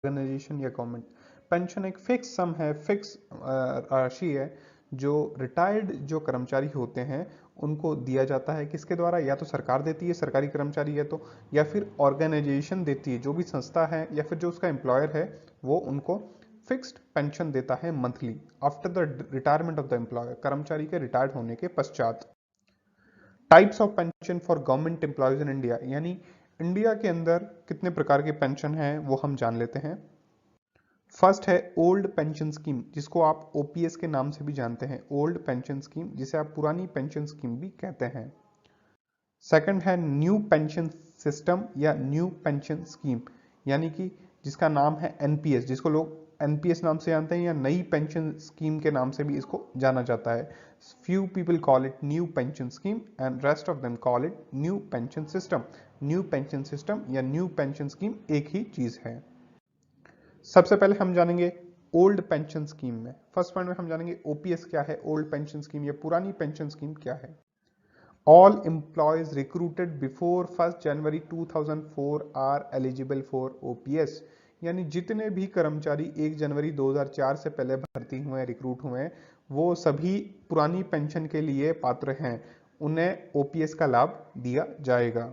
Organisation या government. Pension एक fix सम है, फिक्स राशि है जो रिटायर्ड जो कर्मचारी होते हैं उनको दिया जाता है। किसके द्वारा? या तो सरकार देती है, सरकारी कर्मचारी है तो, या फिर ऑर्गेनाइजेशन देती है, जो भी संस्था है या फिर जो उसका एम्प्लॉयर है वो उनको फिक्स्ड पेंशन देता है monthly after the retirement of the employer, कर्मचारी के रिटायर्ड होने के पश्चात। Types of pension for government employees in India, यानी इंडिया के अंदर कितने प्रकार के पेंशन हैं वो हम जान लेते हैं। फर्स्ट है ओल्ड पेंशन स्कीम, जिसको आप ओपीएस के नाम से भी जानते हैं, ओल्ड पेंशन स्कीम, जिसे आप पुरानी पेंशन स्कीम भी कहते हैं। सेकंड है न्यू पेंशन सिस्टम या न्यू पेंशन स्कीम, यानी कि जिसका नाम है एनपीएस, जिसको लोग एनपीएस नाम से जानते हैं या नई पेंशन स्कीम के नाम से भी इसको जाना जाता है। Few people call it new pension scheme and rest of them call it new pension system. New pension system या न्यू पेंशन स्कीम एक ही चीज है। सबसे पहले हम जानेंगे ओल्ड पेंशन स्कीम में। फर्स्ट पॉइंट में हम जानेंगे ओपीएस क्या है, ओल्ड पेंशन स्कीम या पुरानी पेंशन स्कीम क्या है। All employees recruited before 1st January 2004 are eligible for OPS, यानी जितने भी कर्मचारी 1 जनवरी 2004 से पहले भर्ती हुए, रिक्रूट हुए, वो सभी पुरानी पेंशन के लिए पात्र हैं, उन्हें ओपीएस का लाभ दिया जाएगा।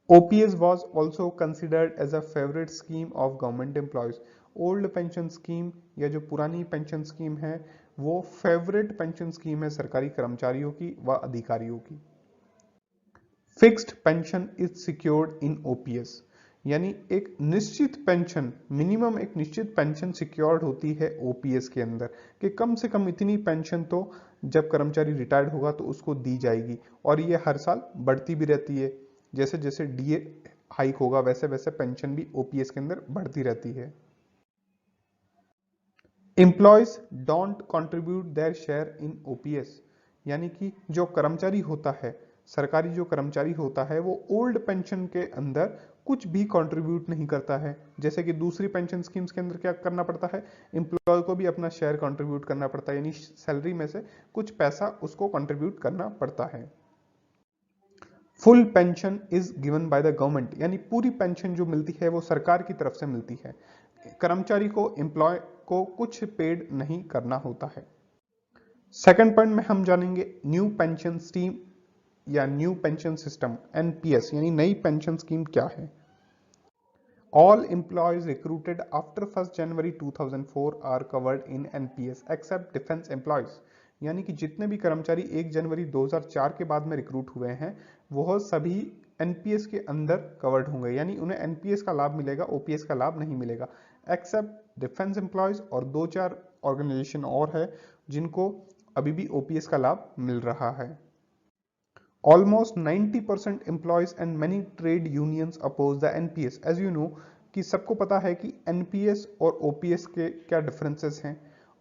OPS was also considered as a favorite scheme of government employees. Old pension scheme या जो पुरानी पेंशन स्कीम है वो फेवरेट पेंशन स्कीम है सरकारी कर्मचारियों की व अधिकारियों की। Fixed pension is secured in OPS, यानी एक निश्चित पेंशन, मिनिमम एक निश्चित पेंशन सिक्योर्ड होती है ओपीएस के अंदर कि कम से कम इतनी पेंशन तो जब कर्मचारी रिटायर्ड होगा तो उसको दी जाएगी, और ये हर साल बढ़ती भी रहती है। जैसे जैसे डीए हाइक होगा वैसे वैसे पेंशन भी ओपीएस के अंदर बढ़ती रहती है। Employees don't contribute their share in OPS, यानी कि जो कर्मचारी होता है, सरकारी जो कर्मचारी होता है, वो ओल्ड पेंशन के अंदर कुछ भी कंट्रीब्यूट नहीं करता है। जैसे कि दूसरी पेंशन स्कीम्स के अंदर क्या करना पड़ता है, एम्प्लॉय को भी अपना शेयर कंट्रीब्यूट करना पड़ता है, यानी सैलरी में से कुछ पैसा उसको कंट्रीब्यूट करना पड़ता है। Full pension is given by the government, यानी पूरी पेंशन जो मिलती है वो सरकार की तरफ से मिलती है, कर्मचारी को, एम्प्लॉय को कुछ पेड नहीं करना होता है। सेकंड पॉइंट में हम जानेंगे न्यू पेंशन स्कीम या न्यू पेंशन सिस्टम, एनपीएस, यानी नई पेंशन स्कीम क्या है। All employees recruited after 1st January 2004 are covered in NPS except defence employees, यानी कि जितने भी कर्मचारी 1 जनवरी 2004 के बाद में रिक्रूट हुए हैं वह सभी एनपीएस के अंदर कवर्ड होंगे, यानी उन्हें एनपीएस का लाभ मिलेगा, ओपीएस का लाभ नहीं मिलेगा, एक्सेप्ट डिफेंस एम्प्लॉयज, और 2-4 ऑर्गेनाइजेशन और है जिनको अभी भी ओपीएस का लाभ मिल रहा है। Almost 90% employees and many trade unions oppose the NPS. As you know कि सबको पता है कि NPS और OPS के क्या डिफरेंसेस हैं,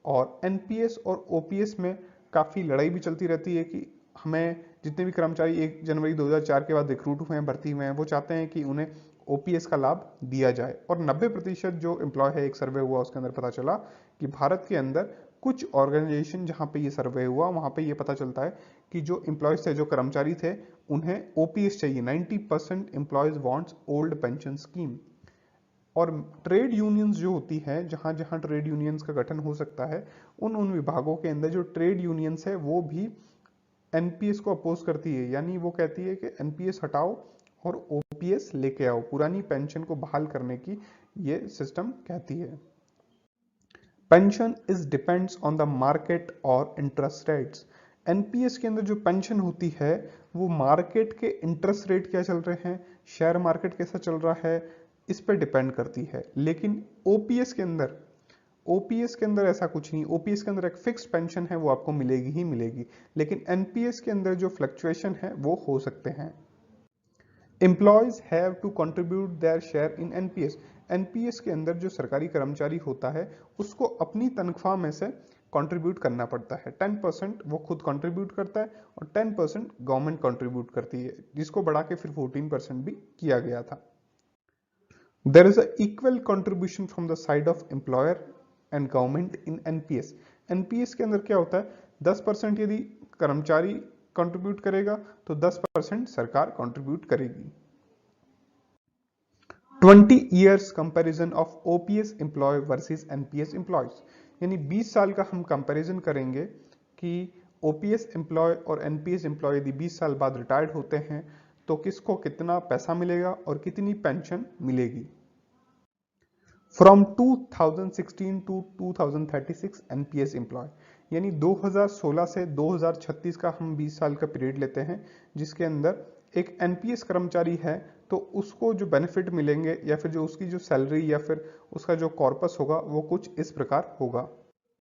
और NPS और OPS में काफ़ी लड़ाई भी चलती रहती है कि हमें जितने भी कर्मचारी 1 जनवरी 2004 के बाद रिक्रूट हुए हैं, भर्ती हुए हैं, वो चाहते हैं कि उन्हें ओपीएस का लाभ दिया जाए। और 90% जो एम्प्लॉय है, एक सर्वे हुआ उसके अंदर पता चला कि भारत के अंदर कुछ ऑर्गेनाइजेशन जहां पे ये सर्वे हुआ वहां पे ये पता चलता है कि जो एम्प्लॉयज थे, जो कर्मचारी थे, उन्हें ओपीएस चाहिए। 90% employees wants old pension scheme. और ट्रेड यूनियंस जो होती है, जहां जहां ट्रेड यूनियंस का गठन हो सकता है, उन उन विभागों के अंदर जो ट्रेड यूनियंस है वो भी एनपीएस को अपोज करती है, यानी वो कहती है कि एनपीएस हटाओ और ओपीएस लेके आओ, पुरानी पेंशन को बहाल करने की ये सिस्टम कहती है। Pension is depends on the market और इंटरेस्ट रेट्स, एनपीएस के अंदर जो पेंशन होती है वो मार्केट के इंटरेस्ट रेट क्या चल रहे हैं, शेयर मार्केट कैसा चल रहा है, इस पर डिपेंड करती है। लेकिन ओपीएस के अंदर ऐसा कुछ नहीं, ओपीएस के अंदर एक फिक्स्ड पेंशन है, वो आपको मिलेगी ही मिलेगी। लेकिन एनपीएस के अंदर जो फ्लक्चुएशन है वो हो सकते हैं। Employees have to contribute their share in NPS, NPS के अंदर जो सरकारी कर्मचारी होता है उसको अपनी तनख्वाह में से कंट्रीब्यूट करना पड़ता है। 10% वो खुद कंट्रीब्यूट करता है और 10% गवर्नमेंट कंट्रीब्यूट करती है, जिसको बढ़ा के फिर 14% भी किया गया था। There is an equal contribution from the side of employer and government in NPS. NPS के अंदर क्या होता है, 10% यदि कर्मचारी कंट्रीब्यूट करेगा तो 10% सरकार कंट्रीब्यूट करेगी। 20 years comparison of OPS employee versus NPS employees, यानी 20 साल का हम कंपैरिजन करेंगे कि ओपीएस एम्प्लॉय और एनपीएस एम्प्लॉय यदि 20 साल बाद रिटायर्ड होते हैं तो किसको कितना पैसा मिलेगा और कितनी पेंशन मिलेगी। फ्रॉम 2016 टू 2036 एनपीएस एम्प्लॉय, यानी 2016 से 2036 का हम 20 साल का पीरियड लेते हैं जिसके अंदर एक एनपीएस कर्मचारी है तो उसको जो बेनिफिट मिलेंगे या फिर जो उसकी जो सैलरी या फिर उसका जो कॉर्पस होगा वो कुछ इस प्रकार होगा।